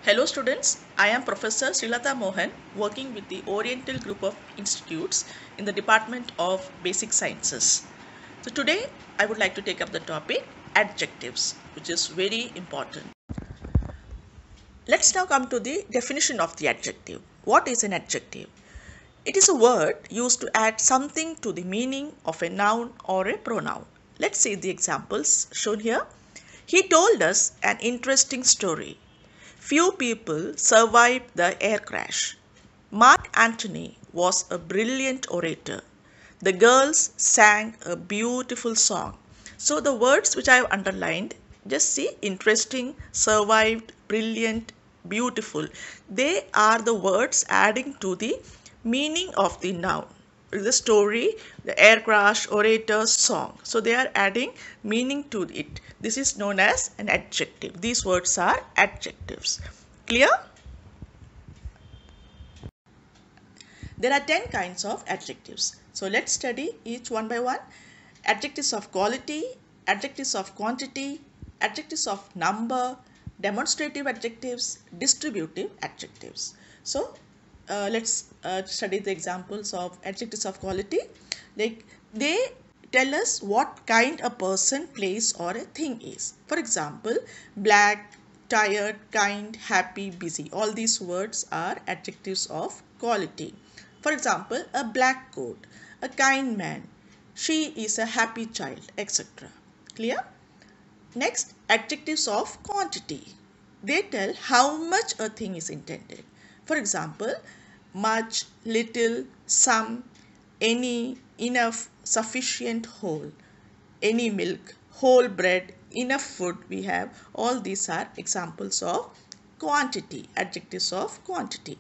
Hello students, I am Professor Srilata Mohan working with the Oriental Group of Institutes in the Department of Basic Sciences. So today I would like to take up the topic adjectives, which is very important. Let's now come to the definition of the adjective. What is an adjective? It is a word used to add something to the meaning of a noun or a pronoun. Let's see the examples shown here. He told us an interesting story. Few people survived the air crash. Mark Antony was a brilliant orator. The girls sang a beautiful song. So the words which I have underlined, just see interesting, survived, brilliant, beautiful. They are the words adding to the meaning of the noun. The story, the air crash, orator, song. So they are adding meaning to it. This is known as an adjective. These words are adjectives. Clear? There are 10 kinds of adjectives. So let's study each one by one. Adjectives of quality, adjectives of quantity, adjectives of number, demonstrative adjectives, distributive adjectives. So let's study the examples of adjectives of quality. Like they tell us what kind a person, place or a thing is. For example, black, tired, kind, happy, busy. All these words are adjectives of quality. For example, a black coat, a kind man, she is a happy child, etc. Clear? Next, adjectives of quantity. They tell how much a thing is intended. For example, much, little, some, any, enough, sufficient, whole, any milk, whole bread, enough food we have. All these are examples of quantity, adjectives of quantity.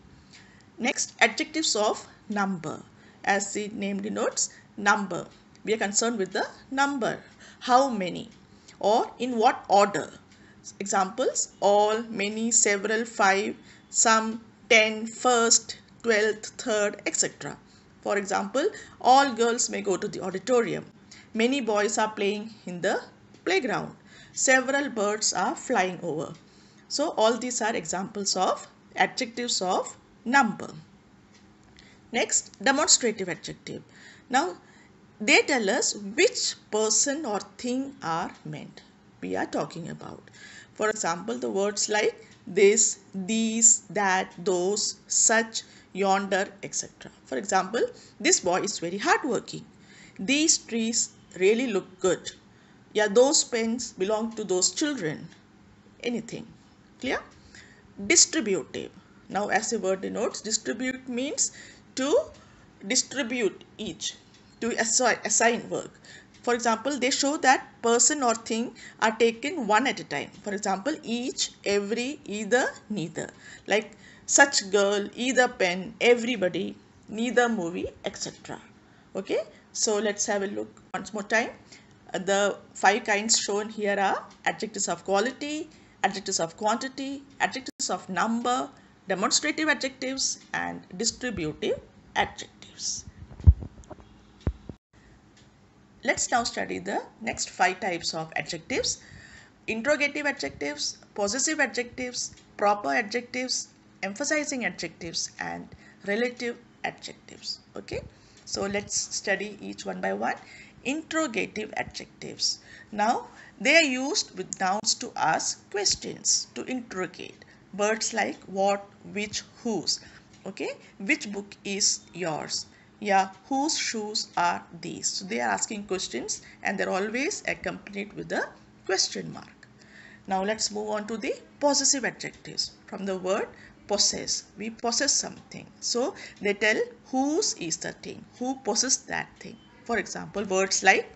Next, adjectives of number. As the name denotes, number. We are concerned with the number. How many or in what order. Examples, all, many, several, 5, some, 10, first, 12th, third, etc. For example, all girls may go to the auditorium. Many boys are playing in the playground. Several birds are flying over. So all these are examples of adjectives of number. Next, demonstrative adjective. Now, they tell us which person or thing are meant. We are talking about. For example, the words like this, these, that, those, such, yonder, etc. For example, this boy is very hardworking. These trees really look good. Yeah, those pens belong to those children. Anything. Clear? Distributive. Now, as the word denotes, distribute means to distribute each, to assign work. For example, they show that person or thing are taken one at a time. For example, each, every, either, neither. Like such girl, either pen, everybody, neither movie, etc. Okay, so let's have a look once more time. The 5 kinds shown here are adjectives of quality, adjectives of quantity, adjectives of number, demonstrative adjectives, and distributive adjectives. Let's now study the next 5 types of adjectives. Interrogative adjectives, possessive adjectives, proper adjectives, emphasizing adjectives, and relative adjectives. Okay, so let's study each one by one. Interrogative adjectives. Now, they are used with nouns to ask questions, to interrogate. Words like what, which, whose. Okay, which book is yours? Yeah, whose shoes are these? So they are asking questions and they're always accompanied with a question mark. Now let's move on to the possessive adjectives. From the word possess, we possess something. So they tell whose is the thing, who possesses that thing. For example, words like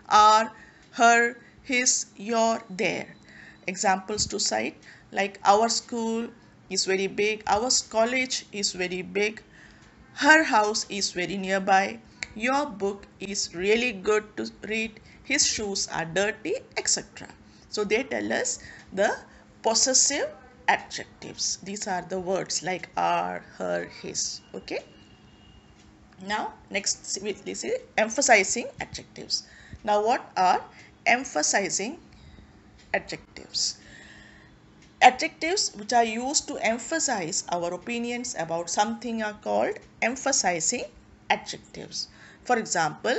are, her, his, your, their. Examples to cite like our school is very big, our college is very big, her house is very nearby, your book is really good to read, his shoes are dirty, etc. So they tell us the possessive adjectives. These are the words like are, her, his. Okay. Now next we see emphasizing adjectives. Now what are emphasizing adjectives? Adjectives which are used to emphasize our opinions about something are called emphasizing adjectives. For example,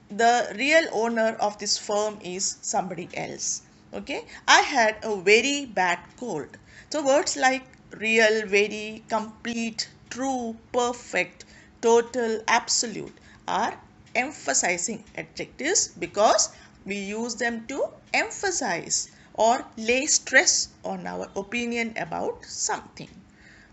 the real owner of this firm is somebody else. Okay, I had a very bad cold. So words like real, very, complete, true, perfect, total, absolute are emphasizing adjectives because we use them to emphasize or lay stress on our opinion about something.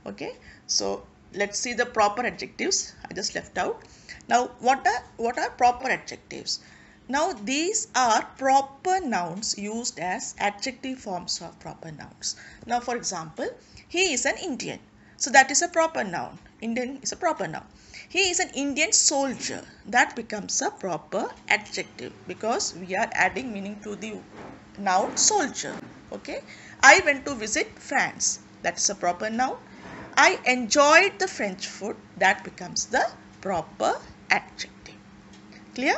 Okay, so let's see the proper adjectives. I just left out. Now what are proper adjectives? Now these are proper nouns used as adjective forms of proper nouns. Now for example, he is an Indian. So that is a proper noun. Indian is a proper noun. He is an Indian soldier. That becomes a proper adjective because we are adding meaning to the noun soldier. Okay. I went to visit France. That's a proper noun. I enjoyed the French food. That becomes the proper adjective. Clear?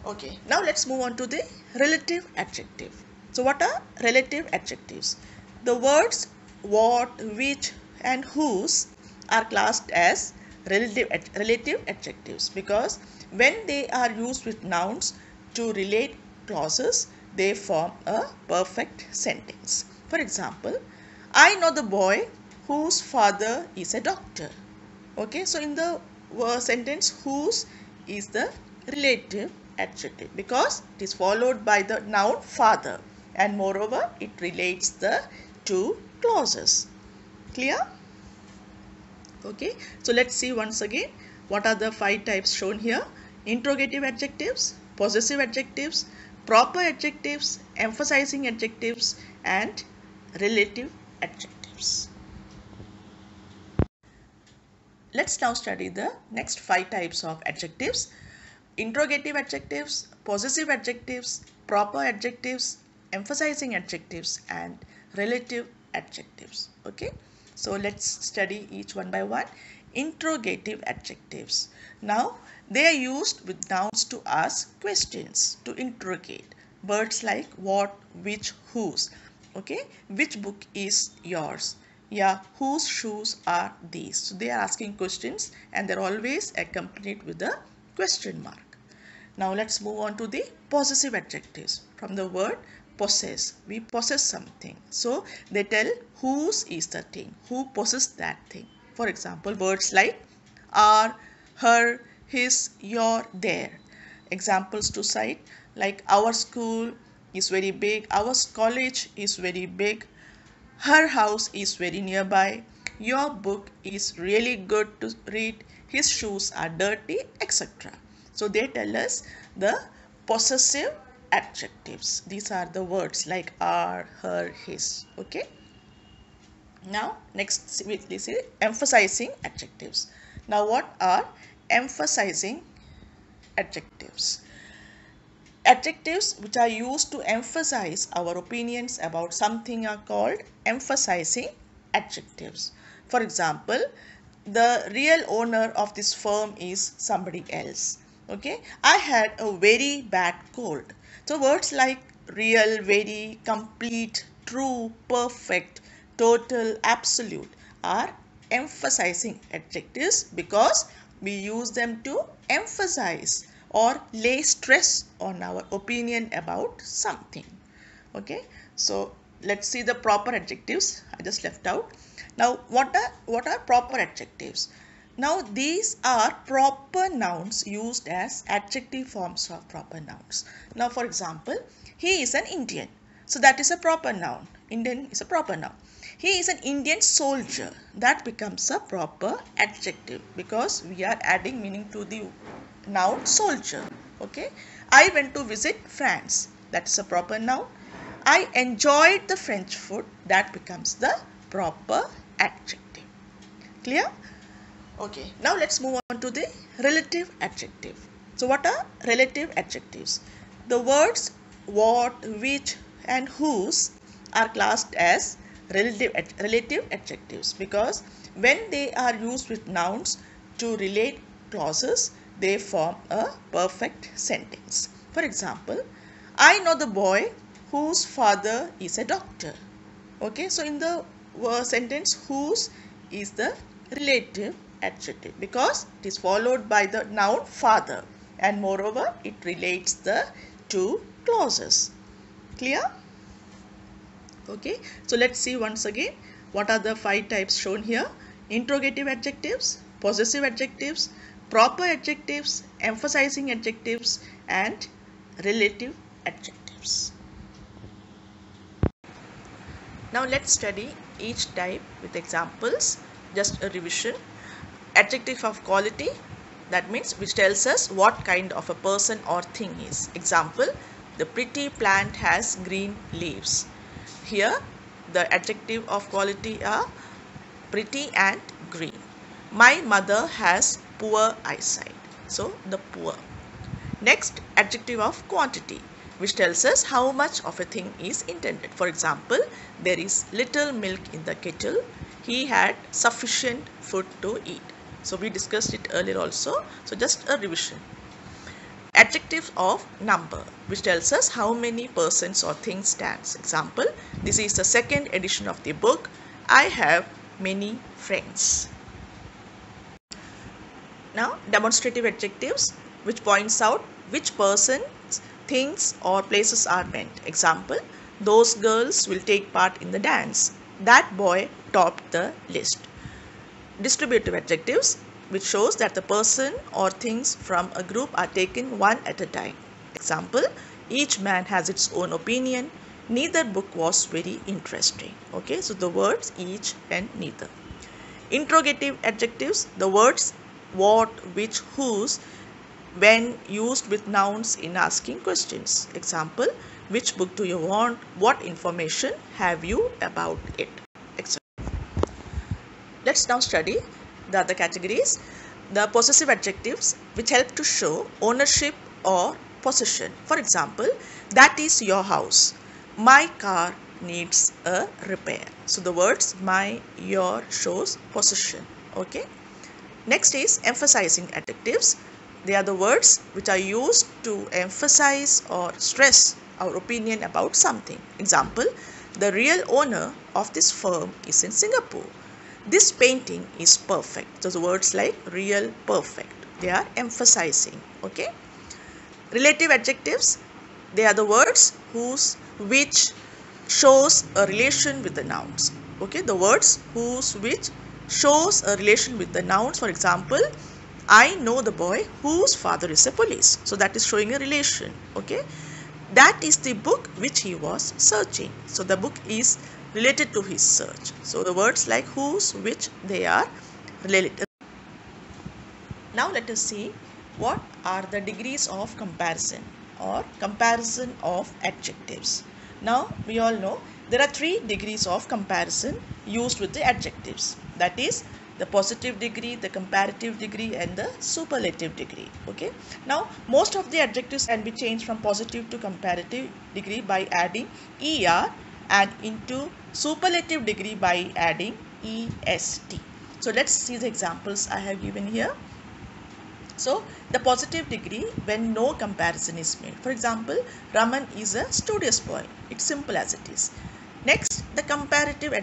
Okay. Now let's move on to the relative adjective. So what are relative adjectives? The words what, which and whose are classed as relative adjectives because when they are used with nouns to relate clauses, they form a perfect sentence. For example, I know the boy whose father is a doctor. Okay, so in the sentence whose is the relative adjective because it is followed by the noun father and moreover it relates the two clauses. Clear? Okay, so let's see once again what are the 5 types shown here. Interrogative adjectives, possessive adjectives, proper adjectives, emphasizing adjectives and relative adjectives. Let's now study the next 5 types of adjectives. Interrogative adjectives, possessive adjectives, proper adjectives, emphasizing adjectives and relative adjectives. Okay, so let's study each one by one. Interrogative adjectives. Now they are used with nouns to ask questions, to interrogate. Words like what, which, whose. Okay, which book is yours? Yeah, whose shoes are these? So they are asking questions and they're always accompanied with a question mark. Now let's move on to the possessive adjectives. From the word possess, we possess something. So they tell whose is the thing, who possesses that thing. For example, words like are, her, his, your, their. Examples to cite like our school is very big, our college is very big, her house is very nearby, your book is really good to read, his shoes are dirty, etc. So they tell us the possessive adjectives. These are the words like are, her, his. Okay. Now next we see emphasizing adjectives. Now what are emphasizing adjectives? Adjectives which are used to emphasize our opinions about something are called emphasizing adjectives. For example, the real owner of this firm is somebody else. Okay, I had a very bad cold. So words like real, very, complete, true, perfect, total, absolute are emphasizing adjectives because we use them to emphasize or lay stress on our opinion about something. Okay, so let's see the proper adjectives. I just left out. Now what are proper adjectives? Now these are proper nouns used as adjective forms of proper nouns. Now for example, he is an Indian. So that is a proper noun. Indian is a proper noun. He is an Indian soldier. That becomes a proper adjective because we are adding meaning to the noun soldier. Okay, I went to visit France. That's a proper noun. I enjoyed the French food. That becomes the proper adjective. Clear? Okay, now let's move on to the relative adjective. So what are relative adjectives? The words what, which and whose are classed as relative adjectives because when they are used with nouns to relate clauses, they form a perfect sentence. For example, I know the boy whose father is a doctor. Okay, so in the sentence whose is the relative adjective because it is followed by the noun father, and moreover it relates the two clauses. Clear? Okay, so let's see once again what are the 5 types shown here: interrogative adjectives, possessive adjectives, proper adjectives, emphasizing adjectives, and relative adjectives. Now let's study each type with examples. Just a revision. Adjective of quality, that means which tells us what kind of a person or thing is. Example, the pretty plant has green leaves. Here the adjective of quality are pretty and green. My mother has poor eyesight. So the poor. Next, adjective of quantity, which tells us how much of a thing is intended. For example, there is little milk in the kettle. He had sufficient food to eat. So we discussed it earlier also. So just a revision. Adjective of number, which tells us how many persons or things stands. Example, this is the second edition of the book. I have many friends. Now, demonstrative adjectives, which points out which persons, things or places are meant. Example, those girls will take part in the dance. That boy topped the list. Distributive adjectives, which shows that the person or things from a group are taken one at a time. Example, each man has its own opinion. Neither book was very interesting. Okay, so the words each and neither. Interrogative adjectives, the words what, which, whose, when used with nouns in asking questions. Example, which book do you want? What information have you about it? Etc. Let's now study the other categories. The possessive adjectives, which help to show ownership or possession. For example, that is your house. My car needs a repair. So the words my, your shows possession. Okay. Next is emphasizing adjectives. They are the words which are used to emphasize or stress our opinion about something. Example, the real owner of this firm is in Singapore. This painting is perfect. So the words like real, perfect, they are emphasizing. Okay. Relative adjectives, they are the words whose, which shows a relation with the nouns. Okay, the words whose, which shows a relation with the nouns. For example, I know the boy whose father is a police. So that is showing a relation. Okay, that is the book which he was searching. So the book is related to his search. So the words like whose, which, they are related. Now let us see what are the degrees of comparison or comparison of adjectives. Now we all know there are 3 degrees of comparison used with the adjectives. That is the positive degree, the comparative degree, and the superlative degree. Okay. Now most of the adjectives can be changed from positive to comparative degree by adding er and into superlative degree by adding est. So let's see the examples I have given here. So the positive degree when no comparison is made. For example, Raman is a studious boy. It's simple as it is. Next, the comparative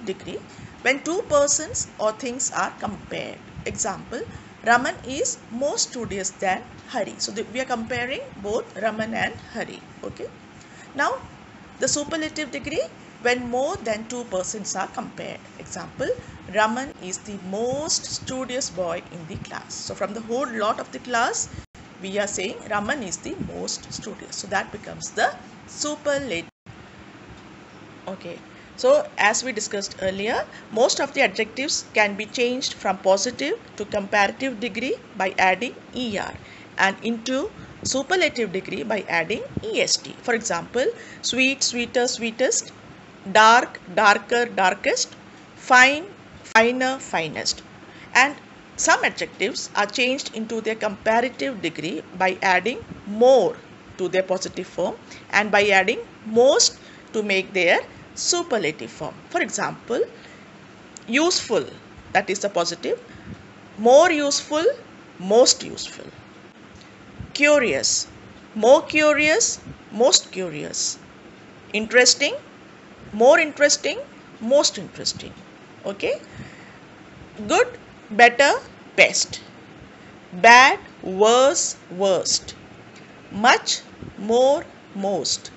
degree when 2 persons or things are compared. Example, Raman is more studious than Hari. So we are comparing both Raman and Hari. Okay. Now the superlative degree when more than 2 persons are compared. Example, Raman is the most studious boy in the class. So from the whole lot of the class, we are saying Raman is the most studious. So that becomes the superlative. Okay. So as we discussed earlier, most of the adjectives can be changed from positive to comparative degree by adding er and into superlative degree by adding est. For example, sweet, sweeter, sweetest, dark, darker, darkest, fine, finer, finest. And some adjectives are changed into their comparative degree by adding more to their positive form and by adding most to make their superlative form. For example, useful, that is the positive, more useful, most useful. Curious, more curious, most curious. Interesting, more interesting, most interesting. Okay, good, better, best, bad, worse, worst, much, more, most,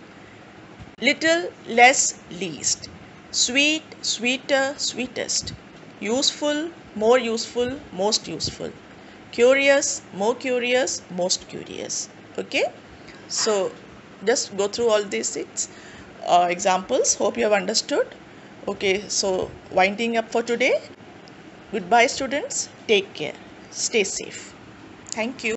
little, less, least, sweet, sweeter, sweetest, useful, more useful, most useful, curious, more curious, most curious. Okay, so just go through all these examples. Hope you have understood. Okay, so winding up for today. Goodbye, students. Take care. Stay safe. Thank you.